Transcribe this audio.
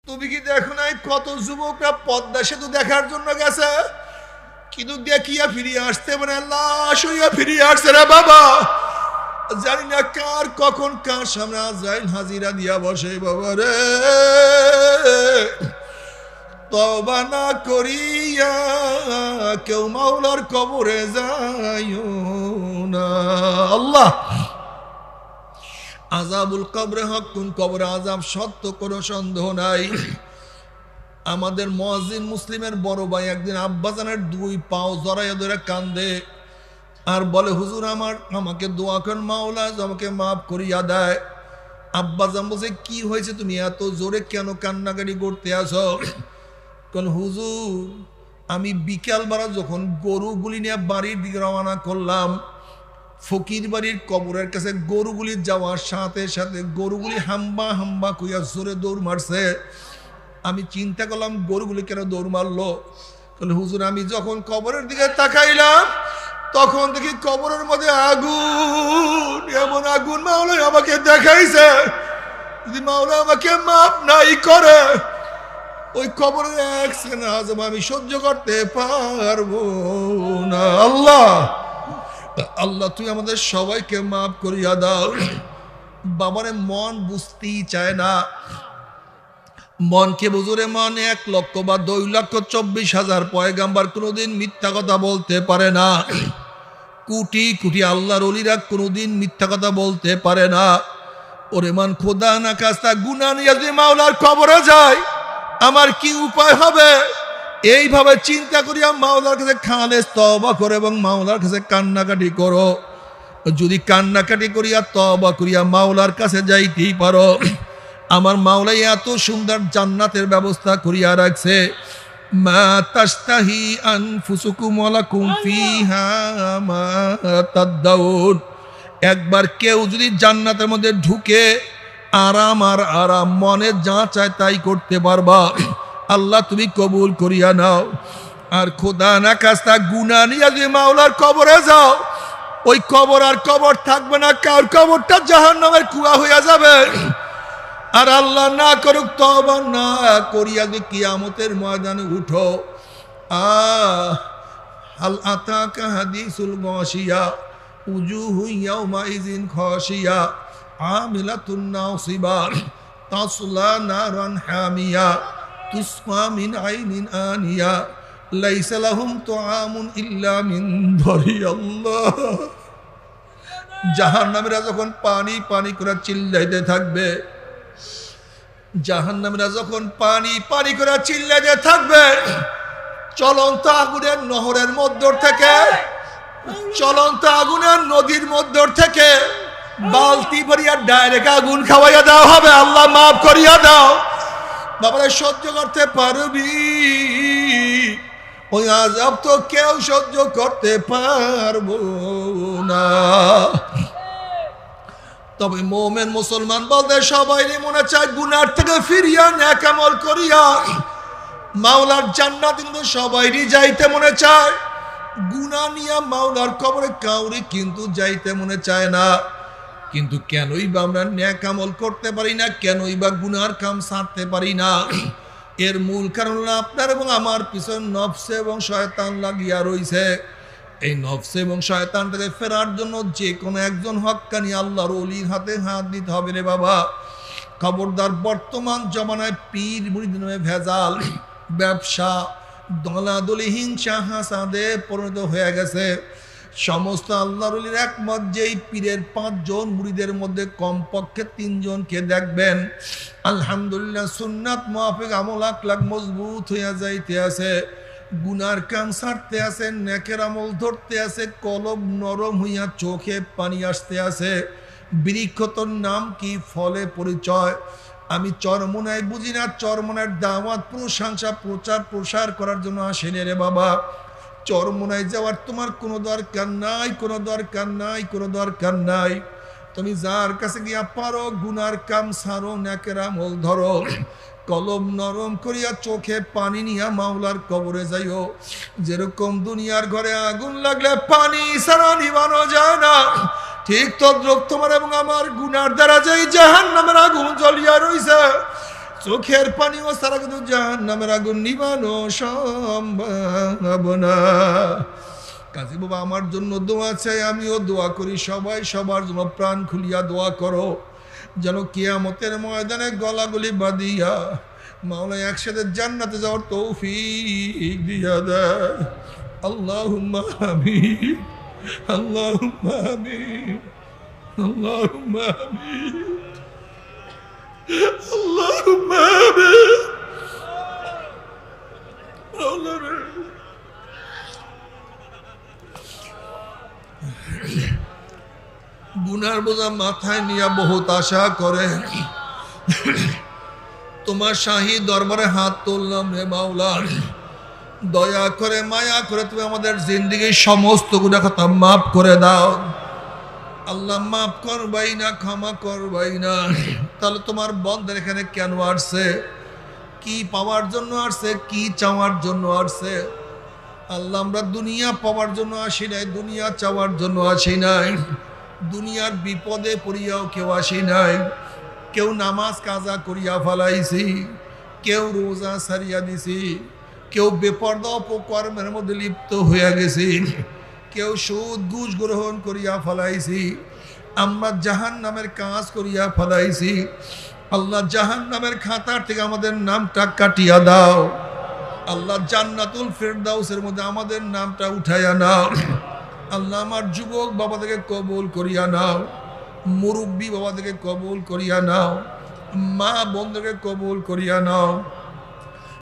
তুমি কি দেখো নাই কত যুবকরা পদ্মা সেতু দেখার জন্য গেছে, কিন্তু দেখিয়া ফিরিয়ে আসতে মানে লাশ হইয়া ফিরিয়ে আসছে রে বাবা। জানি না কার কখন কার সামনে আজরাইল হাজিরা দিয়া বসে বাবা রে। তওবা না করিয়া কেউ মাওলার কবরে যাইও না। আল্লাহ আযাবুল কবরে হকুন, কবরে আযাব সত্য, কোনো সন্দেহ নাই। আমাদের মুয়াজ্জিন মুসলিমের বড় ভাই একদিন আব্বাজানের দুই পাও জড়াইয়া ধরে কান্দে আর বলে, হুজুর আমাকে দোয়া করেন, মাওলা আমাকে মাফ করিয়া দেয়। আব্বাজান বলছে, কি হয়েছে, তুমি এত জোরে কেন কান্নাকাটি করতে আসো? কোন হুজুর, আমি বিকালবেলা যখন গরুগুলি নিয়ে বাড়ির দিকে রওনা করলাম, ফকির বাড়ির কবরের কাছে গরুগুলি যাওয়ার সাথে সাথে গরুগুলি হাম্বা হাম্বা কইয়া জোরে দৌড় মারছে। আমি চিন্তা করলাম গরুগুলি কেন দৌড় মারলো। হুজুর, আমি যখন কবরের দিকে তাকাইলাম তখন দেখি কবরের মধ্যে আগুন, এমন আগুন মাওলা আমাকে দেখাইছে, যদি মাওলা আমাকে মাফ নাই করে ওই কবরের এক সেকেন্ড আযাব আমি সহ্য করতে পারবো না। আল্লাহ আল্লাহ তুই আমাদের সবাইকে মাফ করিয়া দাও। বাবারে মন বুঝতেই চায় না, মনকে বুঝুরে, মন 1 লক্ষ বা 2,24,000 পয়গাম্বার কোনোদিন মিথ্যা কথা বলতে পারে না। কোটি কোটি আল্লাহর ওলিরা কোনোদিন মিথ্যা কথা বলতে পারে না। ওরে মান, খোদা না কাস্তা গুনাহ নিয়ে যদি মাওলার কবরে যায় আমার কি উপায় হবে? এইভাবে চিন্তা করিয়া মাওলার কাছে খালেস তওবা করো এবং মাওলার কাছে কান্নাকাটি করো। যদি কান্নাকাটি করিয়া তওবা করিয়া মাওলার কাছে যাইতেই পারো, আমার মাওলাই এত সুন্দর জান্নাতের ব্যবস্থা করিয়া রাখছে। মা তাশতাহি আনফুসুকুম ওয়া লাকুম ফিহা মা তাদাউন। একবার কেউ যদি জান্নাতের মধ্যে ঢুকে আরাম আর আরাম, মনে যা চায় তাই করতে পারবা। আল্লাহ তুমি কবুল করিয়া নাও। আর খোদা না কাস্তা গুনাহ নিয়ে যদি মাওলার কবরে যাও, ওই কবর আর কবর থাকবে না, কার কবরটা জাহান্নামের কুয়া হইয়া যাবে। আর আল্লাহ না করুক তওবা না করিয়া যদি কিয়ামতের ময়দানে উঠো, হাল আতাকা হাদিসুল গাশিয়া উজুহু ইয়াউমা ইযিন খাশিয়া আমিলাতুন নাসিবা তাসলা নারান হামিয়া তুসকা মিন আইনিন আনিয়া লাইসা লাহুম তুআমুন ইল্লা মিন দারি। আল্লাহ, জাহান্নামীরা যখন পানি পানি করে চিল্লাইতে থাকবে, জাহান্নামীরা যখন পানি পানি করে চিল্লাইতে থাকবে, চলন্ত আগুনের নহরের মধ্য থেকে, চলন্ত আগুনের নদীর মধ্য থেকে বালতি ভরিয়া ডাইরেক্ট আগুন খাওয়াইয়া দেওয়া হবে। আল্লাহ মাফ করিয়া দাও। বাবারা, সহ্য করতে পারবি? ওই আযাব তো কেউ সহ্য করতে পারবো না। তবে মুমিন মুসলমান বলতে সবাই মনে চায় গুনার থেকে ফিরিয়া নেক আমল করিয়া মাওলার জান্নাত কিন্তু সবাইরই যাইতে মনে চায়। গুনাহ নিয়া মাওলার কবরে কাউরি কিন্তু যাইতে মনে চায় না। কিন্তু কেনই বা আমরা নেক আমল করতে পারি না, কেনই বা গুনার কাম ছাড়তে পারি না? এর মূল কারণ হলো আপনার এবং আমার পিছনে নফস এবং শয়তান লাগিয়া রইছে। এই নফস এবং শয়তান থেকে ফেরার জন্য যে কোনো একজন হক্কানি আল্লাহর ওলির হাতে হাত দিতে হবে রে বাবা। খবরদার, বর্তমান জমানায় পীর মুরিদ নামে ভেজাল, ব্যবসা, দলাদলি, হিংসা, হাসাদে পরিণত হয়ে গেছে। সমস্ত আল্লাহর ওলির একমত যে এই পীরের 5 জন মুরিদের মধ্যে কমপক্ষে 3 জনকে দেখবেন আলহামদুলিল্লাহ সুন্নাত মুআফিক আমল আকলাক মজবুত হইয়া যাইতে আছে, গুনার কাম ছাড়তে আছে, নেকের আমল ধরতে আছে, কলব নরম হইয়া চোখে পানি আসতে আছে। বৃক্ষ তোর নাম কি, ফলে পরিচয়। আমি চরমোনায় বুঝি না, চরমোনার দাওয়াত প্রশংসা প্রচার প্রসার করার জন্য আসেনি রে বাবা। চরমোনায় যাওয়ার তোমার কোনো দরকার নাই, কোনো দরকার নাই, কোনো দরকার নাই। তুমি যার কাছে গিয়া পারো গুনার কাম ছাড়ো, নেকের আমল ধরো, কলম নরম করিয়া চোখে পানি নিয়া মাওলার কবরে যাইও। যেরকম দুনিয়ার ঘরে আগুন লাগলে পানি ছাড়া নিভানো যায় না, ঠিক তদ্রুপ তোমার এবং আমার গুনার দ্বারা যেই জাহান্নামের আগুন জ্বলিয়া রইছে, চোখের পানিও সারা কিন্তু জাহান্নামের আগুন নিবানো সম্ভব না। কাজী বাবা আমার জন্য দোয়া চাই, আমিও দোয়া করি, সবাই সবার জন্য প্রাণ খুলিয়া দোয়া করো, যেন কিয়ামতের ময়দানে গলাগলি বাঁধিয়া মাওলা একসাথে জান্নাতে যাওয়ার তৌফিক দিয়া দেয়। আল্লাহুম্মা আমিন, আল্লাহুম্মা আমিন, আল্লাহুম্মা আমিন, আল্লাহুম্মা আমিন। গুনার বোঝা মাথায় নিয়ে বহুত আশা করে তোমার শাহী দরবারে হাত তুললাম রে মাওলা, দয়া করে মায়া করে তুমি আমাদের জিন্দেগির সমস্ত গুনাহ খাতা মাফ করে দাও। আল্লাহ মাফ করবাই না, ক্ষমা করবাই না, তাহলে তোমার বন্দের এখানে কেন আসছে? কি পাওয়ার জন্য আসছে? কি চাওয়ার জন্য আসছে? আল্লাহ আমরা দুনিয়া পাওয়ার জন্য আসি নাই, দুনিয়া চাওয়ার জন্য আসি নাই, দুনিয়ার বিপদে পড়িয়াও কেউ আসি নাই। কেউ নামাজ কাজা করিয়া ফেলাইছি, কেউ রোজা সারিয়া দিছি, কেউ বেপরদা অপকর্মের মধ্যে লিপ্ত হইয়া গেছি, কেউ সুদ ঘুষ গ্রহণ করিয়া ফেলাইছি, আমরা জাহান্নামের কাজ করিয়া ফেলাইছি। আল্লাহ জাহান্নামের খাতার থেকে আমাদের নামটা কাটিয়া দাও। আল্লাহ জান্নাতুল ফেরদাউসের মধ্যে আমাদের নামটা উঠাইয়া নাও। আল্লাহ আমার যুবক বাবাদেরকে কবুল করিয়া নাও, মুরব্বী বাবাদেরকে কবুল করিয়া নাও, মা বোনদেরকে কবুল করিয়া নাও।